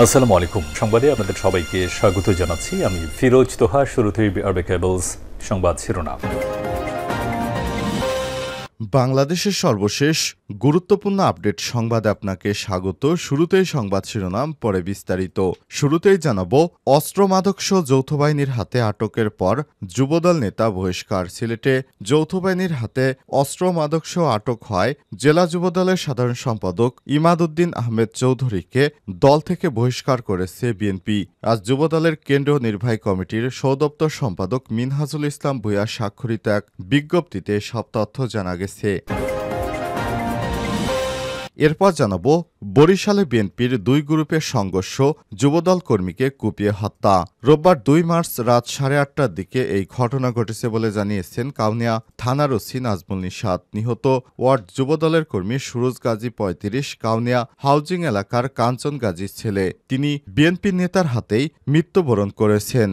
আসসালামু আলাইকুম। সংবাদে আপনাদের সবাইকে স্বাগত জানাচ্ছি। আমি ফিরোজ তোহা। শুরুতেই আরবে কেবলস সংবাদ শিরোনাম। বাংলাদেশের সর্বশেষ গুরুত্বপূর্ণ আপডেট সংবাদে আপনাকে স্বাগত। শুরুতেই সংবাদ শিরোনাম, পরে বিস্তারিত। শুরুতেই জানাবো, অস্ত্র মাদকসহ যৌথ বাহিনীর হাতে আটকের পর যুবদল নেতা বহিষ্কার। সিলেটে যৌথ বাহিনীর হাতে অস্ত্র মাদকসহ আটক হয় জেলা যুবদলের সাধারণ সম্পাদক ইমাদউদ্দিন আহমেদ চৌধুরীকে দল থেকে বহিষ্কার করেছে বিএনপি। আজ যুবদলের কেন্দ্রীয় নির্বাহী কমিটির সহদপ্তর সম্পাদক মিনহাজুল ইসলাম ভূঁইয়া স্বাক্ষরিত এক বিজ্ঞপ্তিতে সব তথ্য জানা গেছে। এরপর জানাবো, বরিশালে বিএনপির দুই গ্রুপের সংঘর্ষ, যুবদল কর্মীকে কুপিয়ে হত্যা। রোববার ২ মার্চ রাত ৮:৩০টার দিকে এই ঘটনা ঘটেছে বলে জানিয়েছেন কাউনিয়া থানার ওসি নাজমুল নিশাত। নিহত ওয়ার্ড যুবদলের কর্মী সুরজ গাজী ৩৫, কাউনিয়া হাউজিং এলাকার কাঞ্চন গাজীর ছেলে। তিনি বিএনপি নেতার হাতেই মৃত্যুবরণ করেছেন।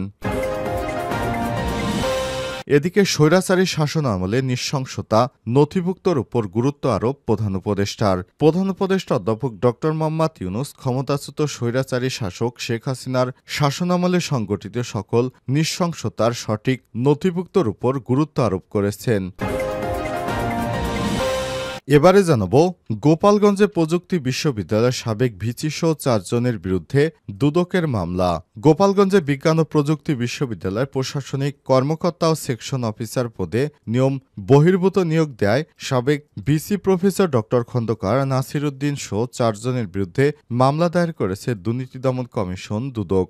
এদিকে স্বৈরাচারী শাসন আমলে নৃশংসতা নথিভুক্তর উপর গুরুত্ব আরোপ প্রধান উপদেষ্টার। প্রধান উপদেষ্টা অধ্যাপক ড. মোহাম্মদ ইউনূস ক্ষমতাচ্যুত স্বৈরাচারী শাসক শেখ হাসিনার শাসনামলে সংগঠিত সকল নৃশংসতার সঠিক নথিভুক্তর উপর গুরুত্ব আরোপ করেছেন। এবারে জানাবো, গোপালগঞ্জে প্রযুক্তি বিশ্ববিদ্যালয়ের সাবেক ভিসি সহ ৪ জনের বিরুদ্ধে দুদকের মামলা। গোপালগঞ্জে বিজ্ঞান ও প্রযুক্তি বিশ্ববিদ্যালয়ের প্রশাসনিক কর্মকর্তা ও সেকশন অফিসার পদে নিয়ম বহির্ভূত নিয়োগ দেয় সাবেক ভিসি প্রফেসর ড. খন্দকার নাসির উদ্দিন সহ ৪ জনের বিরুদ্ধে মামলা দায়ের করেছে দুর্নীতি দমন কমিশন দুদক।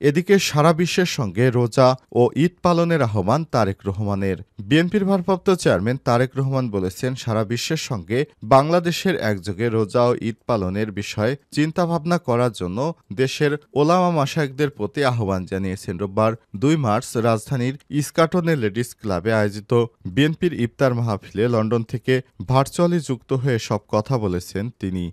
এদিকে সারা বিশ্বের সঙ্গে রোজা ও ঈদ পালনের আহ্বান তারেক রহমানের। বিএনপির ভারপ্রাপ্ত চেয়ারম্যান তারেক রহমান বলেছেন, সারা বিশ্বের সঙ্গে বাংলাদেশের একযোগে রোজা ও ঈদ পালনের বিষয়ে চিন্তাভাবনা করার জন্য দেশের ওলামা মাশায়েখদের প্রতি আহ্বান জানিয়েছেন। রোববার ২ মার্চ রাজধানীর ইস্কাটনের লেডিস ক্লাবে আয়োজিত বিএনপির ইফতার মাহফিলে লন্ডন থেকে ভার্চুয়ালি যুক্ত হয়ে সব কথা বলেছেন তিনি।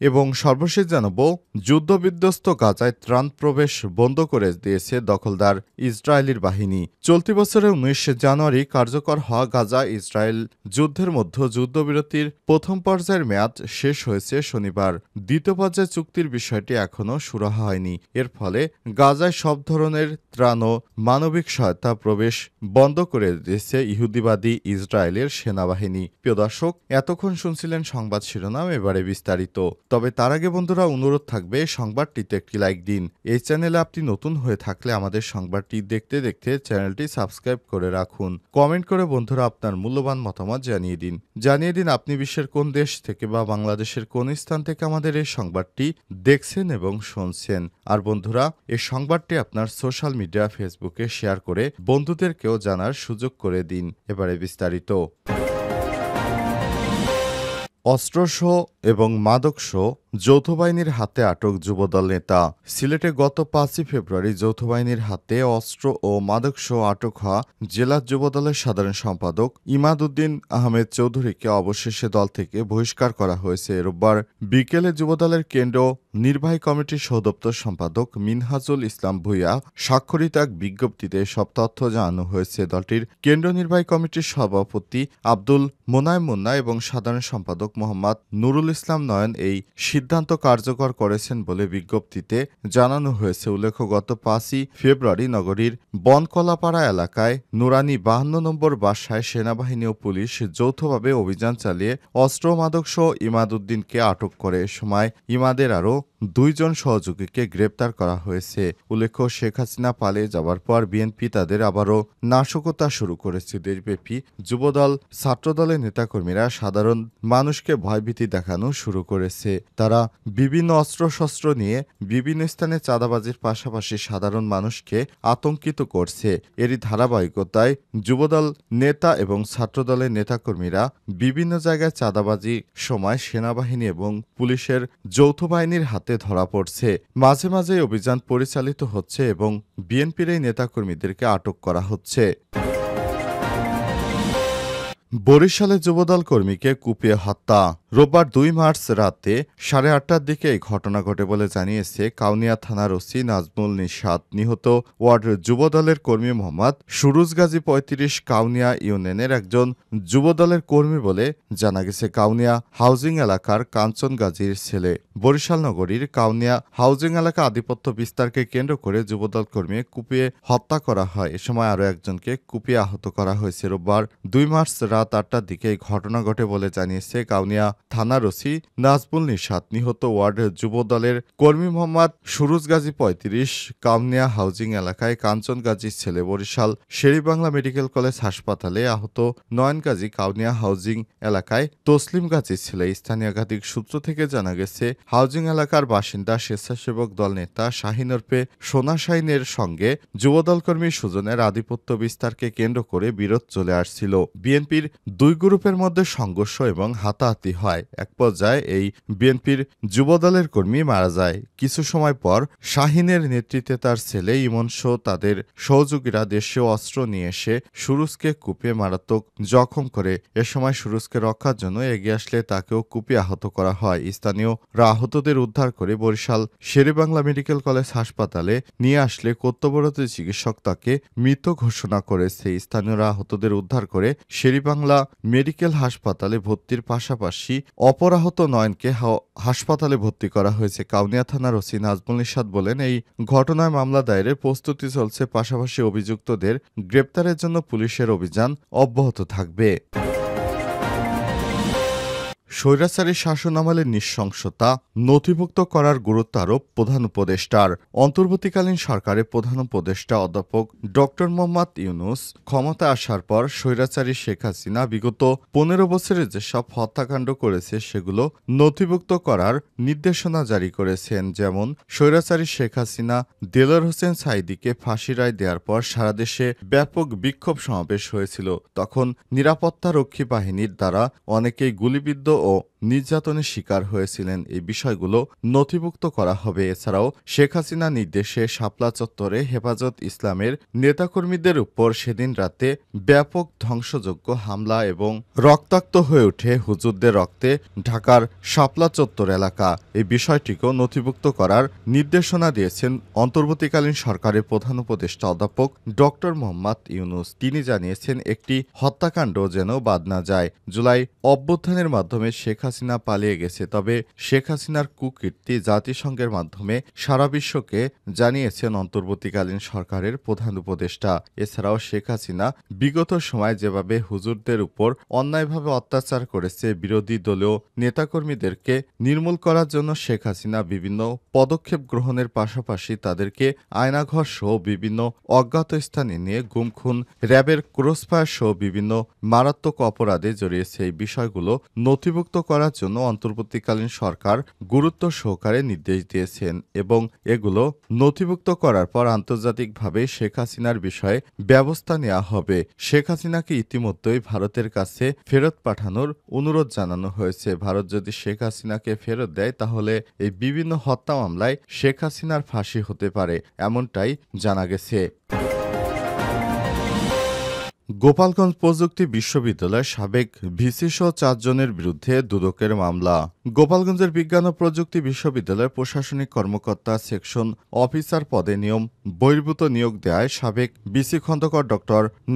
এবং সর্বশেষ জানাবো, যুদ্ধবিধ্বস্ত গাজায় ত্রাণ প্রবেশ বন্ধ করে দিয়েছে দখলদার ইসরায়েলির বাহিনী। চলতি বছরের ১৯ জানুয়ারি কার্যকর হওয়া গাজা ইসরায়েল যুদ্ধের মধ্যে যুদ্ধবিরতির প্রথম পর্যায়ের মেয়াদ শেষ হয়েছে শনিবার। দ্বিতীয় পর্যায়ে চুক্তির বিষয়টি এখনও সুরাহা হয়নি। এর ফলে গাজায় সব ধরনের ত্রাণ ও মানবিক সহায়তা প্রবেশ বন্ধ করে দিয়েছে ইহুদিবাদী ইসরায়েলের সেনাবাহিনী। প্রিয় দর্শক, এতক্ষণ শুনছিলেন সংবাদ শিরোনাম, এবারে বিস্তারিত। তবে তার আগে বন্ধুরা, অনুরোধ থাকবে সংবাদটিতে একটি লাইক দিন। এই চ্যানেলে আপনি নতুন হয়ে থাকলে আমাদের সংবাদটি দেখতে দেখতে চ্যানেলটি সাবস্ক্রাইব করে রাখুন। কমেন্ট করে বন্ধুরা আপনার মূল্যবান মতামত জানিয়ে দিন আপনি বিশ্বের কোন দেশ থেকে বা বাংলাদেশের কোন স্থান থেকে আমাদের এই সংবাদটি দেখছেন এবং শুনছেন। আর বন্ধুরা, এই সংবাদটি আপনার সোশ্যাল মিডিয়া ফেসবুকে শেয়ার করে বন্ধুদেরকেও জানার সুযোগ করে দিন। এবারে বিস্তারিত। অস্ত্রসহ এবং মাদকসহ যৌথ বাহিনীর হাতে আটক যুবদল নেতা। সিলেটে গত ৫ই ফেব্রুয়ারি যৌথ বাহিনীর হাতে অস্ত্র ও মাদকসহ আটক হওয়া জেলা যুবদলের সাধারণ সম্পাদক ইমাদউদ্দিন আহমেদ চৌধুরীকে অবশেষে দল থেকে বহিষ্কার করা হয়েছে। রোববার বিকেলে যুবদলের কেন্দ্র নির্বাহী কমিটির সহদপ্তর সম্পাদক মিনহাজুল ইসলাম ভূঁইয়া স্বাক্ষরিত এক বিজ্ঞপ্তিতে সব তথ্য জানানো হয়েছে। দলটির কেন্দ্রীয় নির্বাহী কমিটির সভাপতি আব্দুল মোনায়েম মুন্না এবং সাধারণ সম্পাদক মোহাম্মদ নুরুল ইসলাম নয়ন এই সিদ্ধান্ত কার্যকর করেছেন বলে বিজ্ঞপ্তিতে জানানো হয়েছে। উল্লেখ্য, গত ৫ই ফেব্রুয়ারি নগরীর বনকলাপাড়া এলাকায় নুরানি ৫২ নম্বর বাসায় সেনাবাহিনী ও পুলিশ যৌথভাবে অভিযান চালিয়ে অস্ত্র মাদকসহ ইমাদউদ্দিনকে আটক করে। এ সময় ইমাদের আরও ২ জন সহযোগীকে গ্রেপ্তার করা হয়েছে। উল্লেখ্য, শেখ হাসিনা পালিয়ে যাওয়ার পর বিএনপি তাদের আবারও নাশকতা শুরু করেছে। দেশব্যাপী যুবদল ছাত্রদলের নেতাকর্মীরা সাধারণ মানুষকে ভয়ভীতি দেখানো শুরু করেছে। তারা বিভিন্ন অস্ত্রশস্ত্র নিয়ে বিভিন্ন স্থানে চাঁদাবাজির পাশাপাশি সাধারণ মানুষকে আতঙ্কিত করছে। এরই ধারাবাহিকতায় যুবদল নেতা এবং ছাত্রদলের নেতাকর্মীরা বিভিন্ন জায়গায় চাঁদাবাজি সময় সেনাবাহিনী এবং পুলিশের যৌথ বাহিনীর হাতে ধরা পড়ছে। মাঝে মাঝে অভিযান পরিচালিত হচ্ছে এবং বিএনপির এই নেতাকর্মীদেরকে আটক করা হচ্ছে। বরিশালে যুবদল কর্মীকে কুপিয়ে হত্যা। রোববার ২ মার্চ রাতে ৮:৩০টার দিকে এই ঘটনা ঘটে বলে জানিয়েছে কাউনিয়া থানার ওসি নাজমুল নিশাত। নিহত ওয়ার্ড যুবদলের কর্মী মোহাম্মদ সুরুজ গাজী ৩৫ কাউনিয়া ইউনিয়নের একজন যুবদলের কর্মী বলে জানা গেছে। কাউনিয়া হাউজিং এলাকার কাঞ্চন গাজীর ছেলে। বরিশাল নগরীর কাউনিয়া হাউজিং এলাকা আধিপত্য বিস্তারকে কেন্দ্র করে যুবদল কর্মী কুপিয়ে হত্যা করা হয়। এ সময় আরও একজনকে কুপিয়ে আহত করা হয়েছে। রোববার ২ মার্চ রাত ৮টার দিকে এই ঘটনা ঘটে বলে জানিয়েছে কাউনিয়া থানার ওসি নাজমুল নিশাত। নিহত ওয়ার্ড যুবদলের কর্মী মোহাম্মদ সুরুজ গাজী ৩৫ কাউনিয়া হাউজিং এলাকায় কাঞ্চন গাজীর ছেলে। বরিশাল শেরেবাংলা মেডিকেল কলেজ হাসপাতালে আহত নয়ন গাজী কাউনিয়া হাউজিং এলাকায় তসলিম গাজীর ছেলে। স্থানীয় একাধিক সূত্র থেকে জানা গেছে হাউজিং এলাকার বাসিন্দা স্বেচ্ছাসেবক দল নেতা শাহিন ওরফে সোনা শাহিনের সঙ্গে যুবদল কর্মী সুজনের আধিপত্য বিস্তারকে কেন্দ্র করে বিরোধ চলে আসছিল। বিএনপির দুই গ্রুপের মধ্যে সংঘর্ষ এবং হাতাহাতি হয়। এক পর্যায়ে এই বিএনপির যুবদলের কর্মী মারা যায়। কিছু সময় পর শাহিনের নেতৃত্বে তার ছেলে ইমন সহ তাদের সহযোগীরা দেশীয় অস্ত্র নিয়ে এসে সুরুজকে কুপিয়ে মারাত্মক জখম করে। এ সময় সুরুজকে রক্ষার জন্য এগিয়ে আসলে তাকেও কুপিয়ে আহত করা হয়। স্থানীয়রা আহতদের উদ্ধার করে বরিশাল শেরেবাংলা মেডিকেল কলেজ হাসপাতালে নিয়ে আসলে কর্তব্যরত চিকিৎসক তাকে মৃত ঘোষণা করেছে। স্থানীয়রা আহতদের উদ্ধার করে শেরেবাংলা মেডিকেল হাসপাতালে ভর্তির পাশাপাশি অপর আহত নয়নকে হাসপাতালে ভর্তি করা হয়েছে। কাউনিয়া থানার ওসি নাজমুল নিশাত বলেন, এই ঘটনায় মামলা দায়েরের প্রস্তুতি চলছে। পাশাপাশি অভিযুক্তদের গ্রেপ্তারের জন্য পুলিশের অভিযান অব্যাহত থাকবে। স্বৈরাচারী শাসনামলে নৃশংসতা নথিভুক্ত করার গুরুত্ব আরোপ প্রধান উপদেষ্টার। অন্তর্বর্তীকালীন সরকারের প্রধান উপদেষ্টা অধ্যাপক ড মোহাম্মদ ইউনূস ক্ষমতায় আসার পর স্বৈরাচারী শেখ হাসিনা বিগত ১৫ বছরে যেসব হত্যাকাণ্ড করেছে সেগুলো নথিভুক্ত করার নির্দেশনা জারি করেছেন। যেমন স্বৈরাচারী শেখ হাসিনা দেলোয়ার হোসেন সাঈদীকে ফাঁসি রায় দেওয়ার পর সারা দেশে ব্যাপক বিক্ষোভ সমাবেশ হয়েছিল। তখন নিরাপত্তারক্ষী বাহিনীর দ্বারা অনেকেই গুলিবিদ্ধ ও নির্যাতনের শিকার হয়েছিলেন। এই বিষয়গুলো নথিভুক্ত করা হবে। এছাড়াও শেখ হাসিনা নির্দেশে শাপলা চত্বরে হেফাজত ইসলামের নেতাকর্মীদের উপর সেদিন রাতে ব্যাপক ধ্বংসযোগ্য হামলা এবং রক্তাক্ত হয়ে ওঠে হুজুরদের রক্তে ঢাকার শাপলা চত্বর এলাকা। এই বিষয়টিকেও নথিভুক্ত করার নির্দেশনা দিয়েছেন অন্তর্বর্তীকালীন সরকারের প্রধান উপদেষ্টা অধ্যাপক ড মোহাম্মদ ইউনূস। তিনি জানিয়েছেন, একটি হত্যাকাণ্ড যেন বাদ না যায়। জুলাই অভ্যুত্থানের মাধ্যমে শেখ হাসিনা পালিয়ে গেছে, তবে শেখ হাসিনার কুকীর্তি জাতিসংঘের মাধ্যমে সারা বিশ্বকে জানিয়েছেন অন্তর্বর্তীকালীন সরকারের প্রধান উপদেষ্টা। এছাড়াও শেখ হাসিনা বিগত সময় যেভাবে হুজুরদের উপর অন্যায়ভাবে অত্যাচার করেছে, বিরোধী দলীয় নেতাকর্মীদেরকে নির্মূল করার জন্য শেখ হাসিনা বিভিন্ন পদক্ষেপ গ্রহণের পাশাপাশি তাদেরকে আয়নাঘর সহ বিভিন্ন অজ্ঞাত স্থানে নিয়ে গুম খুন, র্যাবের ক্রসফায়ার সহ বিভিন্ন মারাত্মক অপরাধে জড়িয়েছে। এই বিষয়গুলো নথিভুক্ত করার জন্য অন্তর্বর্তীকালীন সরকার গুরুত্ব সহকারে নির্দেশ দিয়েছেন এবং এগুলো নথিভুক্ত করার পর আন্তর্জাতিকভাবে শেখ হাসিনার বিষয়ে ব্যবস্থা নেওয়া হবে। শেখ হাসিনাকে ইতিমধ্যেই ভারতের কাছে ফেরত পাঠানোর অনুরোধ জানানো হয়েছে। ভারত যদি শেখ হাসিনাকে ফেরত দেয় তাহলে এই বিভিন্ন হত্যা মামলায় শেখ হাসিনার ফাঁসি হতে পারে, এমনটাই জানা গেছে। গোপালগঞ্জ প্রযুক্তি বিশ্ববিদ্যালয়ের সাবেক ভিসি সহ ৪ জনের বিরুদ্ধে দুদকের মামলা। গোপালগঞ্জের বিজ্ঞান ও প্রযুক্তি বিশ্ববিদ্যালয়ের প্রশাসনিক কর্মকর্তা সেকশন অফিসার পদে নিয়ম বহির্ভূত নিয়োগ দেওয়ায় সাবেক ভিসি খন্দকার ড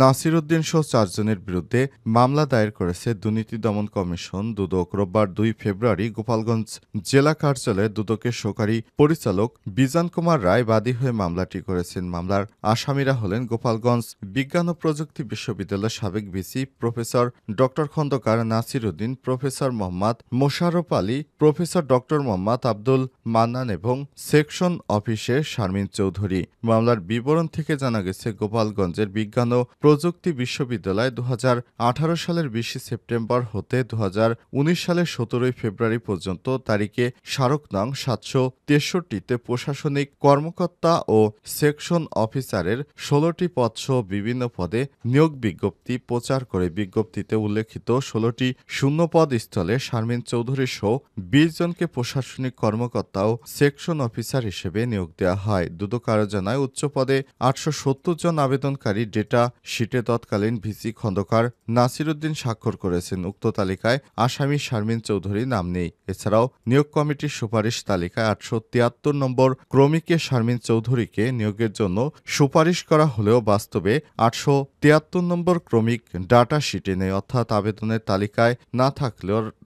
নাসির উদ্দিন সহ ৪ জনের বিরুদ্ধে মামলা দায়ের করেছে দুর্নীতি দমন কমিশন দুদক। রোববার ২ ফেব্রুয়ারি গোপালগঞ্জ জেলা কার্যালয়ে দুদকের সহকারী পরিচালক বিজান কুমার রায় বাদী হয়ে মামলাটি করেছেন। মামলার আসামিরা হলেন গোপালগঞ্জ বিজ্ঞান ও প্রযুক্তি বিশ্ববিদ্যালয়ের সাবেক ভিসি প্রফেসর ড খন্দকার নাসির উদ্দিন, প্রফেসর মোহাম্মদ মোশাররফ আলী, প্রফেসর ড মোহাম্মদ আব্দুল মান্নান এবং সেকশন অফিসের শারমিন চৌধুরী। মামলার বিবরণ থেকে জানা গেছে, গোপালগঞ্জের বিজ্ঞান ও প্রযুক্তি বিশ্ববিদ্যালয় ২০১৮ সালের ২০ সেপ্টেম্বর হতে ২০১৯ সালের ১৭ ফেব্রুয়ারি পর্যন্ত তারিখে স্মারক নং ৭৬৩তে প্রশাসনিক কর্মকর্তা ও সেকশন অফিসারের ১৬টি পদসহ বিভিন্ন পদে নিয়োগ নিয়োগ বিজ্ঞপ্তি প্রচার করে বিজ্ঞপ্তিতে উল্লেখিত ১৬টি শূন্যপদ স্থলে শারমিন চৌধুরী সহ ২০ জনকে প্রশাসনিক কর্মকর্তা ও সেকশন অফিসার হিসেবে নিয়োগ দেওয়া হয়। দুদক আরও জানায়, উচ্চ পদে ৮৭০ জন আবেদনকারী ডেটা শিটে তৎকালীন ভিসি খন্দকার নাসিরউদ্দিন স্বাক্ষর করেছেন। উক্ত তালিকায় আসামি শারমিন চৌধুরীর নাম নেই। এছাড়াও নিয়োগ কমিটির সুপারিশ তালিকায় ৮৭৩ নম্বর ক্রমিকে শারমিন চৌধুরীকে নিয়োগের জন্য সুপারিশ করা হলেও বাস্তবে ৮৭৩ নম্বর ক্রমিক ডাটা শিটে নেই, অর্থাৎ আবেদনের তালিকায়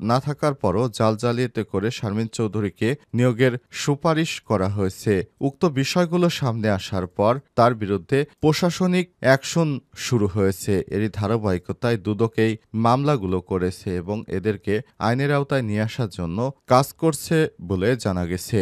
না থাকার পরও জালিয়াতি করে শারমিন চৌধুরীকে নিয়োগের সুপারিশ করা হয়েছে। উক্ত বিষয়গুলো সামনে আসার পর তার বিরুদ্ধে প্রশাসনিক অ্যাকশন শুরু হয়েছে। এরই ধারাবাহিকতায় দুদক এই মামলাগুলো করেছে এবং এদেরকে আইনের আওতায় নিয়ে আসার জন্য কাজ করছে বলে জানা গেছে।